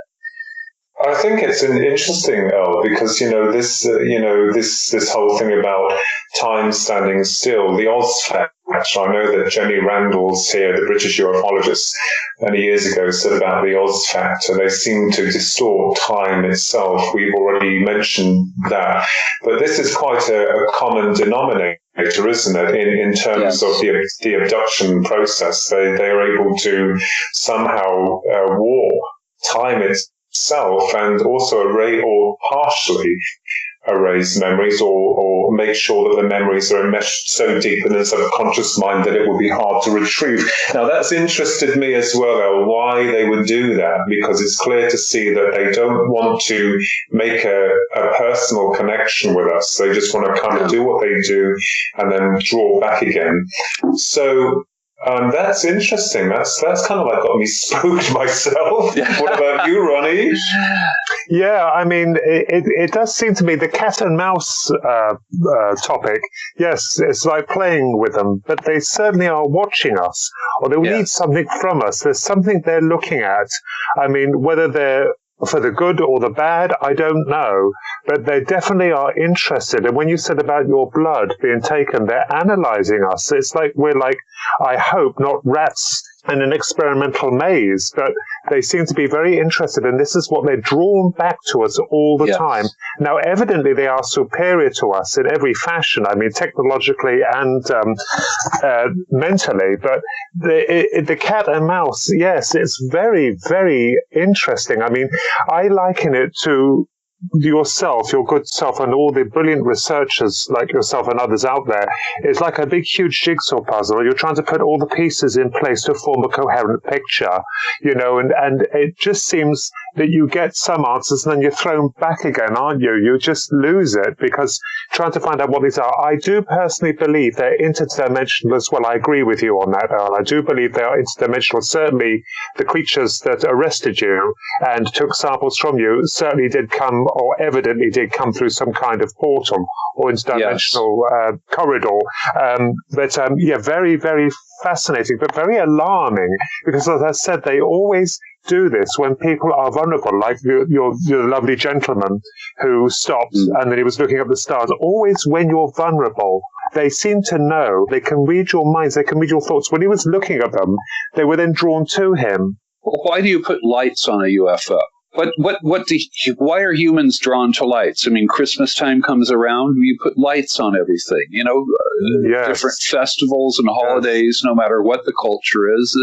I think it's an interesting, Earl, because this whole thing about time standing still, the Oz factor. I know that Jenny Randall's here, the British ufologist, many years ago said about the Oz factor. They seem to distort time itself. We've already mentioned that, but this is quite a common denominator, isn't it? In terms of the abduction process, they are able to somehow warp time itself and also erase or partially erase memories or make sure that the memories are enmeshed so deep in the subconscious mind that it will be hard to retrieve. Now, that's interested me as well, El, why they would do that, because it's clear to see that they don't want to make a personal connection with us. They just want to kind of do what they do and then draw back again. So that's interesting. That's kind of like got me spooked myself. What about you, Ronnie? Yeah, I mean, it does seem to me the cat and mouse topic. Yes, it's like playing with them, but they certainly are watching us, or they need something from us. There's something they're looking at. I mean, whether they're for the good or the bad, I don't know, but they definitely are interested. And when you said about your blood being taken, they're analyzing us. It's like we're like, I hope, not rats in an experimental maze, but they seem to be very interested, and this is what they're drawn back to us all the time. Now, evidently, they are superior to us in every fashion, I mean, technologically and mentally, but the cat and mouse, yes, it's very, very interesting. I mean, I liken it to yourself, your good self, and all the brilliant researchers like yourself and others out there. It's like a big, huge jigsaw puzzle. You're trying to put all the pieces in place to form a coherent picture, and it just seems that you get some answers and then you're thrown back again, aren't you? You just lose it because trying to find out what these are. I do personally believe they're interdimensional as well. I agree with you on that, Earl. I do believe they are interdimensional. Certainly the creatures that arrested you and took samples from you certainly did come, or evidently did come, through some kind of portal or interdimensional corridor. Very, very fascinating, but very alarming, because as I said, they always do this when people are vulnerable, like your lovely gentleman who stopped and then he was looking at the stars. Always when you're vulnerable, they seem to know, they can read your minds, they can read your thoughts. When he was looking at them, they were then drawn to him. Well, why do you put lights on a UFO? Why are humans drawn to lights? I mean, Christmas time comes around, you put lights on everything, different festivals and holidays, no matter what the culture is,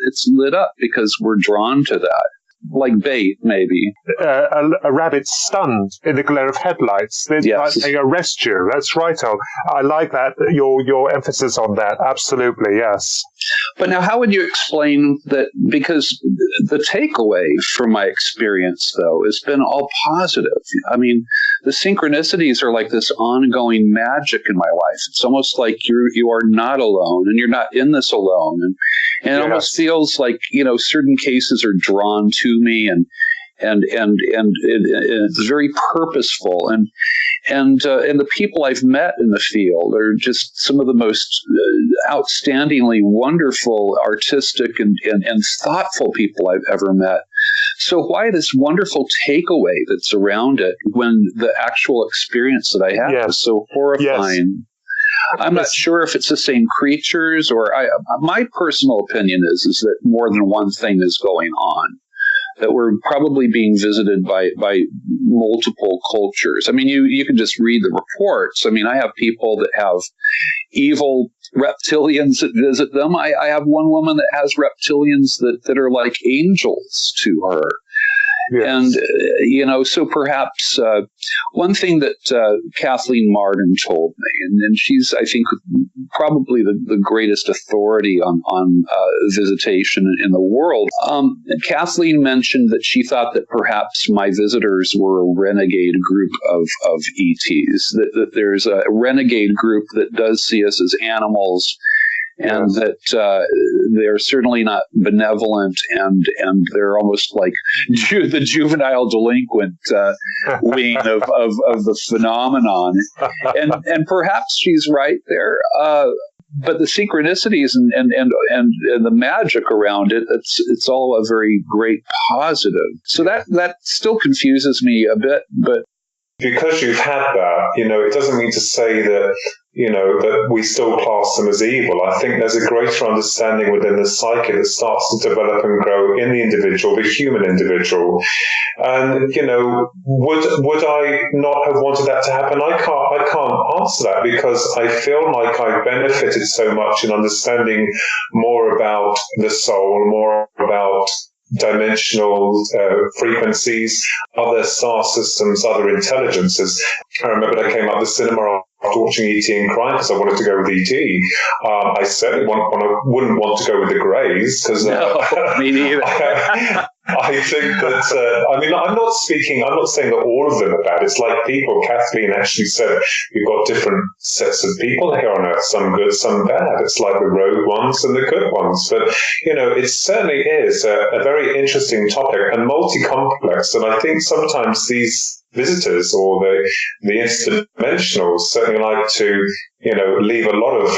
it's lit up because we're drawn to that. Like bait, maybe. A rabbit stunned in the glare of headlights. They arrest you. That's right, Al. I like that, your emphasis on that. Absolutely, yes. But now, how would you explain that? Because the takeaway from my experience, though, has been all positive. I mean, the synchronicities are like this ongoing magic in my life. It's almost like you are not alone, and you're not in this alone. And it almost feels like, certain cases are drawn to me, and it's very purposeful. And the people I've met in the field are just some of the most outstandingly wonderful, artistic, and thoughtful people I've ever met. So why this wonderful takeaway that's around it when the actual experience that I had is so horrifying? I'm not sure if it's the same creatures, or my personal opinion is that more than one thing is going on, that we're probably being visited by multiple cultures. I mean, you can just read the reports. I mean, I have people that have evil reptilians that visit them. I have one woman that has reptilians that are like angels to her. Yes. And, so perhaps one thing that Kathleen Martin told me, and she's, I think, probably the greatest authority on visitation in the world. Kathleen mentioned that she thought that perhaps my visitors were a renegade group of ETs, that there's a renegade group that does see us as animals, and that they're certainly not benevolent, and they're almost like the juvenile delinquent wing of the phenomenon. And perhaps she's right there. But the synchronicities and the magic around it, it's all a very great positive. So that still confuses me a bit, but because you've had that, it doesn't mean to say that, that we still class them as evil. I think there's a greater understanding within the psyche that starts to develop and grow in the individual, the human individual. And, would I not have wanted that to happen? I can't answer that, because I feel like I've benefited so much in understanding more about the soul, more about dimensional frequencies, other star systems, other intelligences. I remember I came out of the cinema after watching E.T. and crying because I wanted to go with E.T. I certainly wouldn't want to go with the Greys, because no, me neither. I think that, I'm not saying that all of them are bad. It's like people. Kathleen actually said we've got different sets of people here on Earth, some good, some bad. It's like the rogue ones and the good ones. But, it certainly is a very interesting topic and multi-complex. And I think sometimes these visitors or the interdimensionals certainly like to, leave a lot of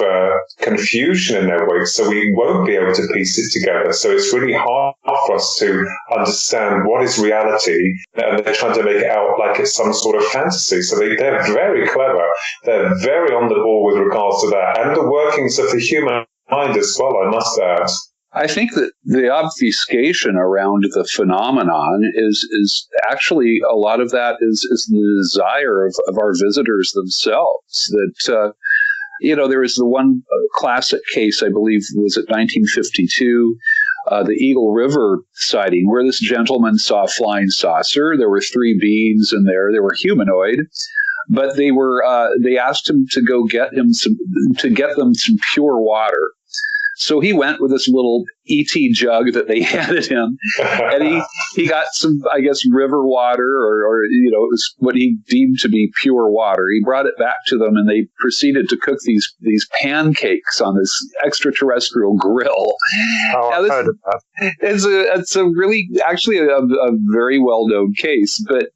confusion in their wake, so we won't be able to piece it together. So it's really hard for us to understand what is reality, and they're trying to make it out like it's some sort of fantasy. So they're very clever. They're very on the ball with regards to that, and the workings of the human mind as well, I must add. I think that the obfuscation around the phenomenon is actually, a lot of that is the desire of our visitors themselves. That, there was the one classic case, I believe, was it 1952, the Eagle River sighting, where this gentleman saw a flying saucer. There were 3 beings in there. They were humanoid. But they asked him to go get them some pure water. So he went with this little E.T. jug that they handed him, and he got some, I guess, river water, or it was what he deemed to be pure water. He brought it back to them, and they proceeded to cook these pancakes on this extraterrestrial grill. Oh, I've heard of that. It's a really, actually a very well-known case, but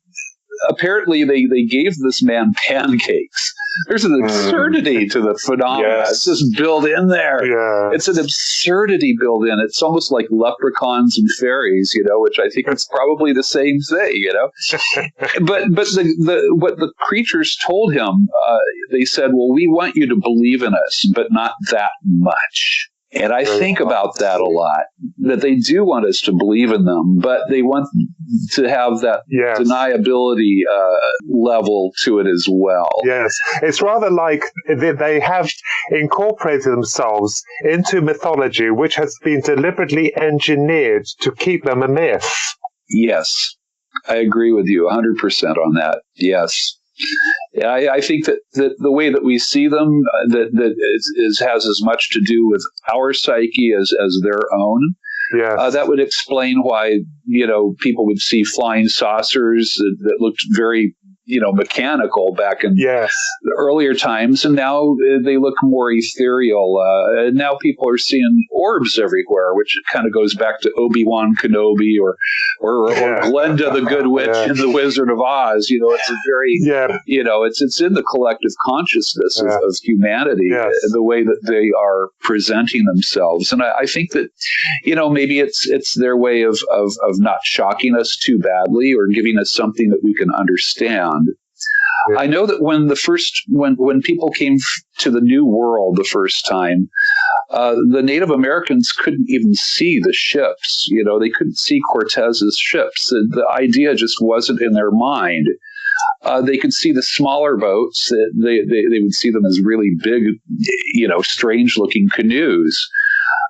apparently they gave this man pancakes. There's an absurdity to the phenomenon. Yes. It's just built in there. Yeah. It's an absurdity built in. It's almost like leprechauns and fairies, which I think is probably the same thing, But what the creatures told him, they said, well, we want you to believe in us, but not that much. And I think about that a lot, that they do want us to believe in them, but they want to have that deniability level to it as well. Yes. It's rather like they have incorporated themselves into mythology, which has been deliberately engineered to keep them a myth. Yes. I agree with you 100% on that. Yes. I think that the way that we see them has as much to do with our psyche as their own. Yes. That would explain why people would see flying saucers that looked very mechanical back in earlier times, and now they look more ethereal. And now people are seeing orbs everywhere, which kind of goes back to Obi-Wan Kenobi or Glenda the Good Witch in The Wizard of Oz. It's a very, it's in the collective consciousness of humanity, the way that they are presenting themselves. And I think that, maybe it's their way of not shocking us too badly or giving us something that we can understand. I know that when people came to the New World the first time, the Native Americans couldn't even see the ships. You know, they couldn't see Cortez's ships. The idea just wasn't in their mind. They could see the smaller boats. They would see them as really big, you know, strange-looking canoes.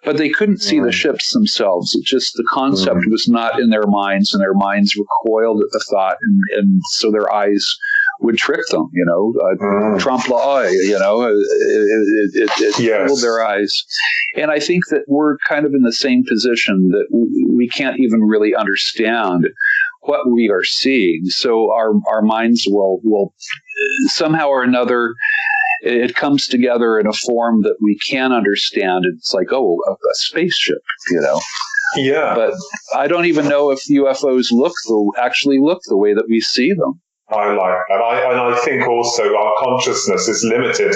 But they couldn't see the ships themselves. It just, the concept was not in their minds, and their minds recoiled at the thought, and so their eyes would trick them, you know, trompe l'oeil, you know, it fooled their eyes. And I think that we're kind of in the same position, that we can't even really understand what we are seeing. So our minds will somehow or another, it comes together in a form that we can understand. It's like, a spaceship, you know. Yeah. But I don't even know if UFOs actually look the way that we see them. I like that. I think also our consciousness is limited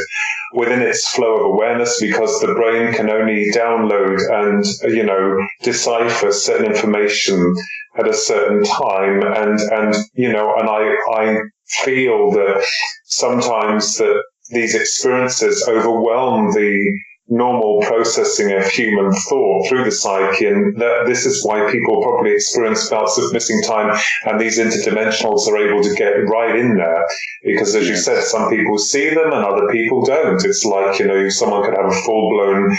within its flow of awareness, because the brain can only download and, you know, decipher certain information at a certain time. And you know, and I feel that sometimes that these experiences overwhelm the normal processing of human thought through the psyche, and that this is why people probably experience bouts of missing time, and these interdimensionals are able to get right in there, because as you said, some people see them and other people don't. It's like, you know, someone could have a full-blown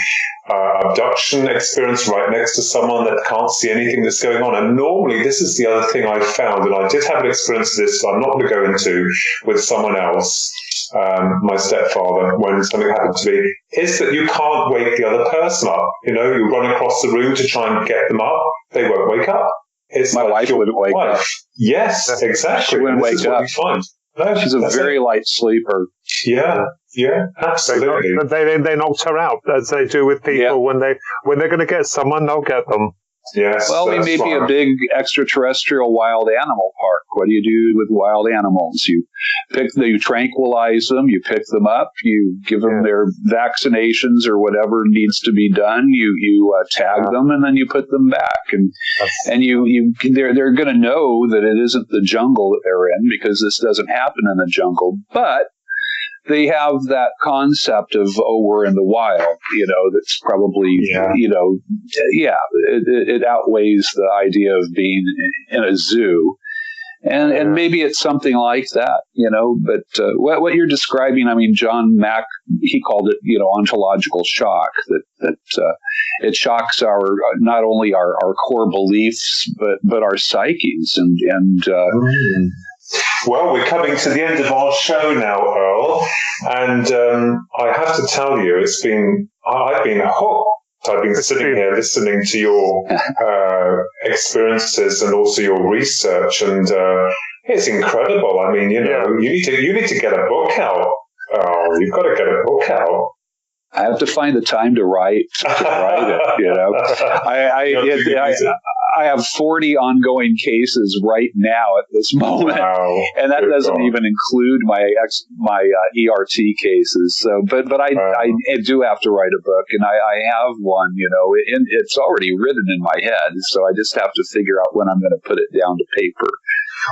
abduction experience right next to someone that can't see anything that's going on. And normally, this is the other thing I found, and I did have an experience of this that I'm not going to go into, with someone else, my stepfather, when something happened to me, is that you can't wake the other person up. You know, you run across the room to try and get them up, they won't wake up. It's my wife wouldn't wake up. Yes, exactly. She wouldn't wake up. No, she's a very light sleeper. Yeah, absolutely. They knocked her out, as they do with people when they're going to get someone, they'll get them. Yes. Well, we may be a big extraterrestrial wild animal park. What do you do with wild animals? You tranquilize them, you pick them up, you give them their vaccinations or whatever needs to be done. You tag them, and then you put them back. And they're going to know that it isn't the jungle that they're in, because this doesn't happen in the jungle. But they have that concept of, we're in the wild, you know, that's probably, you know, it outweighs the idea of being in a zoo. And maybe it's something like that, you know, but what you're describing, I mean, John Mack, he called it, you know, ontological shock, that it shocks not only our core beliefs, but our psyches. Well, we're coming to the end of our show now, Earl, and I have to tell you, I've been hooked. I've been sitting here listening to your experiences and also your research, and it's incredible. I mean, you know, you need to get a book out. Oh, you've got to get a book out. I have to find the time to write it, you know. I have 40 ongoing cases right now at this moment, and that doesn't even include my ERT cases. So, but I do have to write a book, and I have one, you know, and it's already written in my head. So I just have to figure out when I'm going to put it down to paper.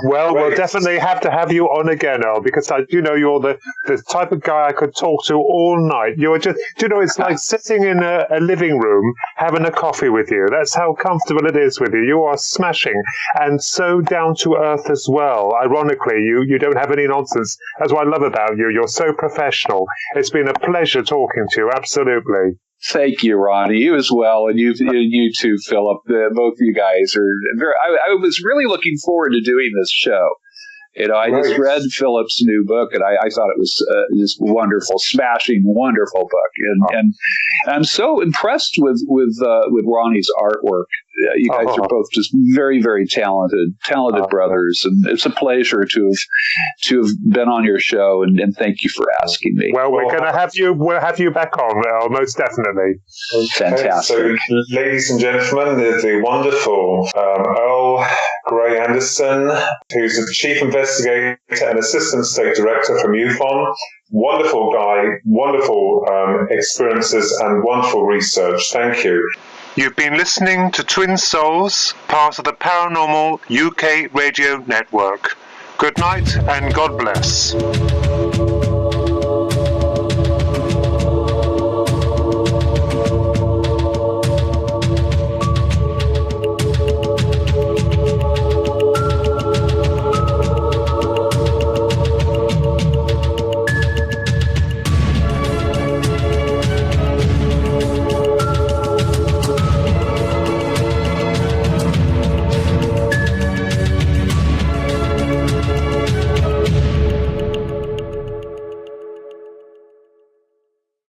Well, we'll definitely have to have you on again, Earl, because you're the type of guy I could talk to all night. You're just, it's like sitting in a living room having a coffee with you. That's how comfortable it is with you. You are smashing and so down to earth as well. Ironically, you don't have any nonsense. That's what I love about you. You're so professional. It's been a pleasure talking to you. Absolutely. Thank you, Ronnie. You as well, and you too, Philip. Both of you guys are very. I was really looking forward to doing this show. You know, I just read Philip's new book, and I thought it was just wonderful, smashing, wonderful book, and I'm so impressed with Ronnie's artwork. You guys are both just very, very talented brothers, and it's a pleasure to have been on your show. And thank you for asking me. Well, we're going to have you. We'll have you back on, most definitely. Okay, fantastic. So, ladies and gentlemen, the wonderful Earl Grey Anderson, who's the chief investigator and assistant state director from MUFON. Wonderful guy, wonderful experiences, and wonderful research. Thank you. You've been listening to Twin Souls, part of the Paranormal UK Radio Network. Good night and God bless.